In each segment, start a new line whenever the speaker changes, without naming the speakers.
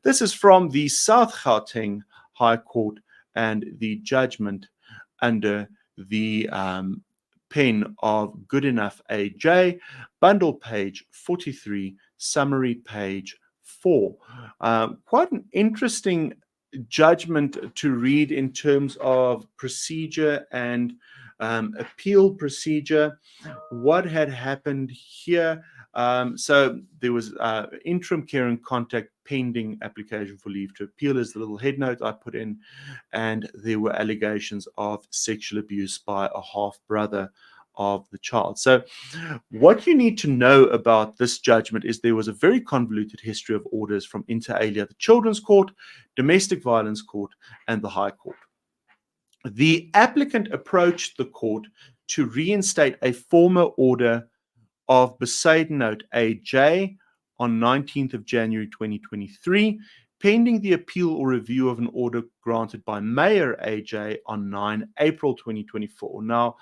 This is from the South Gauteng High Court and the judgment under the pen of Goodenough AJ, bundle page 43, summary page 4. Quite an interesting judgment to read in terms of procedure and appeal procedure. What had happened here? So there was interim care and contact pending application for leave to appeal is the little head note I put in, and there were allegations of sexual abuse by a half brother of the child. So what you need to know about this judgment is there was a very convoluted history of orders from inter alia, the Children's Court, Domestic Violence Court, and the High Court. The applicant approached the court to reinstate a former order of Besaid Note AJ on 19th of January 2023, pending the appeal or review of an order granted by Mayor AJ on 9 April 2024. Now,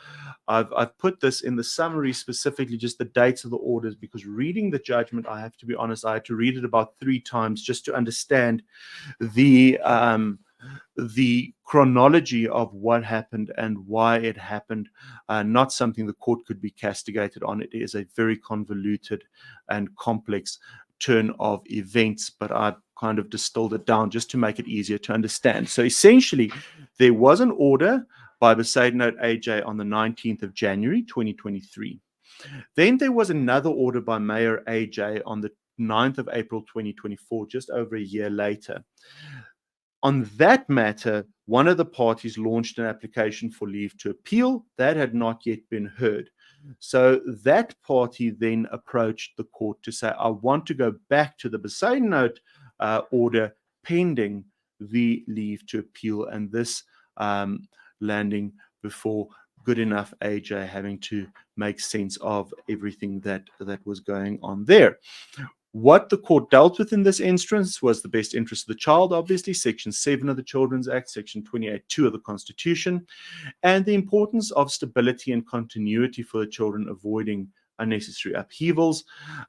I've put this in the summary, specifically just the dates of the orders, because reading the judgment, I have to be honest, I had to read it about 3 times just to understand the chronology of what happened and why it happened. Not something the court could be castigated on. It is a very convoluted and complex turn of events, but I kind of distilled it down just to make it easier to understand. So essentially, there was an order by Besaid Note AJ on the 19th of January 2023. Then there was another order by Mayor AJ on the 9th of April 2024, just over a year later. On that matter, one of the parties launched an application for leave to appeal. That had not yet been heard. So that party then approached the court to say, I want to go back to the Besaid Note order pending the leave to appeal, and this landing before Goodenough AJ having to make sense of everything that was going on there. What the court dealt with in this instance was the best interest of the child, obviously, Section 7 of the Children's Act, Section 28(2) of the Constitution, and the importance of stability and continuity for the children, avoiding unnecessary upheavals,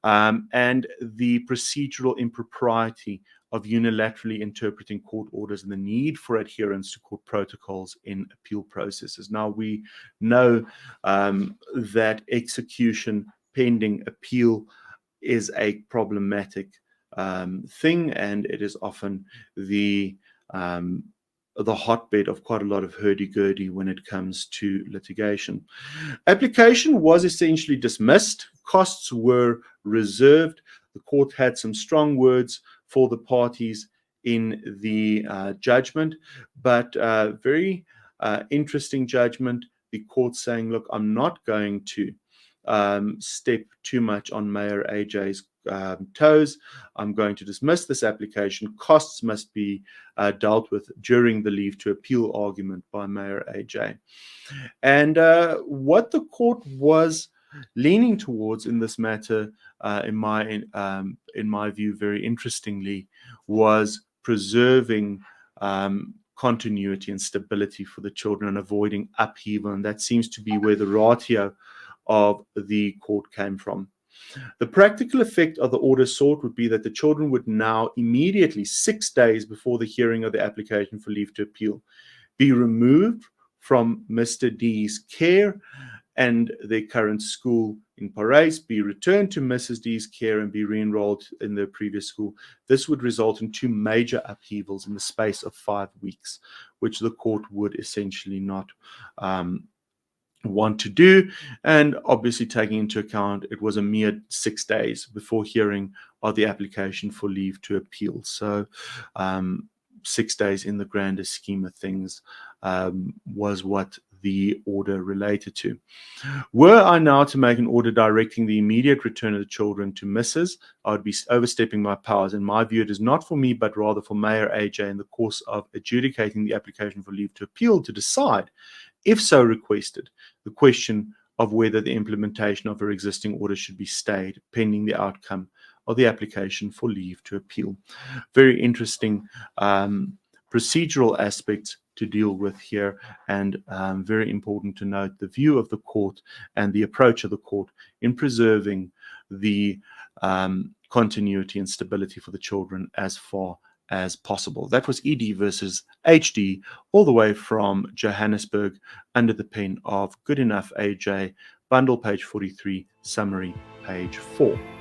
and the procedural impropriety of unilaterally interpreting court orders and the need for adherence to court protocols in appeal processes. Now, we know that execution pending appeal is a problematic thing, and it is often the hotbed of quite a lot of hurdy-gurdy when it comes to litigation. Application was essentially dismissed. Costs were reserved. The court had some strong words for the parties in the judgment, but very interesting judgment. The court saying, look, I'm not going to step too much on Mayor AJ's toes. I'm going to dismiss this application. Costs must be dealt with during the leave to appeal argument by Mayor AJ. And what the court was leaning towards in this matter, in my view, very interestingly, was preserving continuity and stability for the children and avoiding upheaval. And that seems to be where the ratio of the court came from. The practical effect of the order sought would be that the children would now immediately, 6 days before the hearing of the application for leave to appeal, be removed from Mr. D's care and their current school in Parys, be returned to Mrs. D's care and be re-enrolled in their previous school. This would result in 2 major upheavals in the space of 5 weeks, which the court would essentially not want to do, and obviously taking into account it was a mere 6 days before hearing of the application for leave to appeal. So 6 days in the grander scheme of things was what the order related to. Were I now to make an order directing the immediate return of the children to Mrs., I would be overstepping my powers. In my view, it is not for me, but rather for Mayor AJ in the course of adjudicating the application for leave to appeal to decide, if so requested, the question of whether the implementation of her existing order should be stayed pending the outcome of the application for leave to appeal. Very interesting procedural aspects to deal with here, and very important to note the view of the court and the approach of the court in preserving the continuity and stability for the children as far as possible. That was ED versus HD, all the way from Johannesburg, under the pen of Good Enough AJ, bundle page 43, summary page 4.